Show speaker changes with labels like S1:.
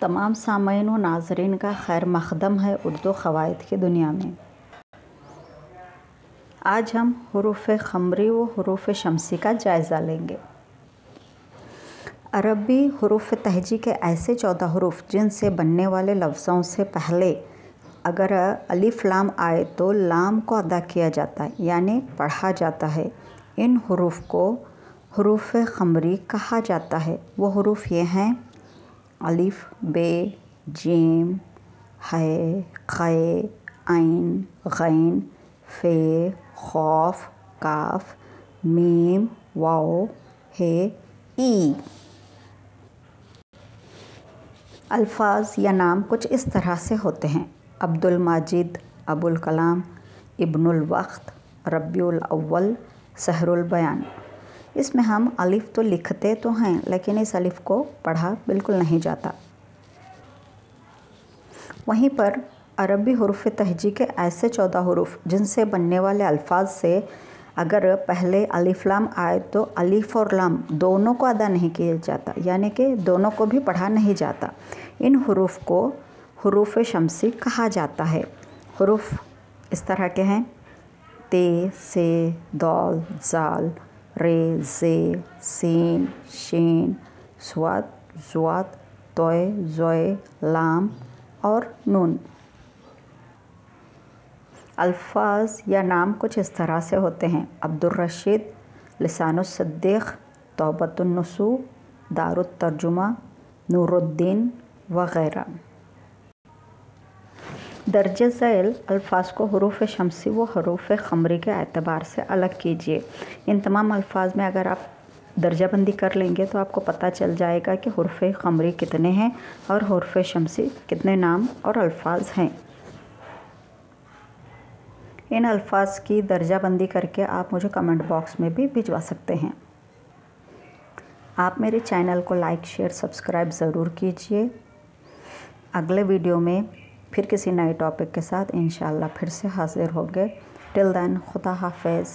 S1: तमाम सामईन व नाज़रीन का खैर मक़दम है उर्दू क़वायद की दुनिया में। आज हम हुरूफ़ ख़मरी व हुरूफ़ शमसी का जायज़ा लेंगे। अरबी हुरूफ़ तहजी के ऐसे 14 हुरूफ़ जिनसे बनने वाले लफ्ज़ों से पहले अगर अलिफ़ लाम आए तो लाम को अदा किया जाता है, यानी पढ़ा जाता है। इन हुरूफ़ को हुरूफ़ ख़मरी कहा जाता है। वो हुरूफ़ ये हैं: अलिफ़, बे, जीम, है, क़े, ऐन, ग़ैन, फ़े, ख़ाफ़, काफ़, मीम, वाव, हे, ई। अल्फ़ाज़ या नाम कुछ इस तरह से होते हैं: अब्दुल माजिद, अबुल कलाम, इब्नुल वक़्त, रबीउल अव्वल, सहरुल बयान। इसमें हम अलिफ़ तो लिखते तो हैं, लेकिन इस अलिफ़ को पढ़ा बिल्कुल नहीं जाता। वहीं पर अरबी हुरूफ़ तहजी के ऐसे 14 हुरूफ़ जिनसे बनने वाले अल्फ़ाज से अगर पहले अलिफ़ लाम आए तो अलिफ़ और लाम दोनों को अदा नहीं किया जाता, यानी कि दोनों को भी पढ़ा नहीं जाता। इन हुरूफ़ को हुरूफ़ शमसी कहा जाता है। हुरूफ़ इस तरह के हैं: ते, से, दाल, ज़ाल, रे, ज़े, सीन, शीन, स्वाद, ज़्वाद, तोय, ज़ोय, लाम और नून। अल्फ़ाज़ या नाम कुछ इस तरह से होते हैं: अब्दुल रशीद, लिसानुस सिद्दीक़, तौबतुन नसूह, दारुत तर्जुमा, नूरुद्दीन वग़ैरह। दर्जे ज़ैल अल्फ़ाज़ को हुरूफ़ शमसी व हुरूफ़ ख़मरी के एतबार से अलग कीजिए। इन तमाम अल्फ़ाज़ में अगर आप दर्जाबंदी कर लेंगे तो आपको पता चल जाएगा कि हुरूफ़ ख़मरी कितने हैं और हुरूफ़ शमसी कितने नाम और अल्फ़ाज़ हैं। इन अल्फ़ाज़ की दर्जाबंदी करके आप मुझे कमेंट बॉक्स में भी भिजवा सकते हैं। आप मेरे चैनल को लाइक, शेयर, सब्सक्राइब ज़रूर कीजिए। अगले वीडियो में फिर किसी नए टॉपिक के साथ इंशाअल्लाह फिर से हाज़िर होंगे। टिल देन, खुदा हाफ़िज़।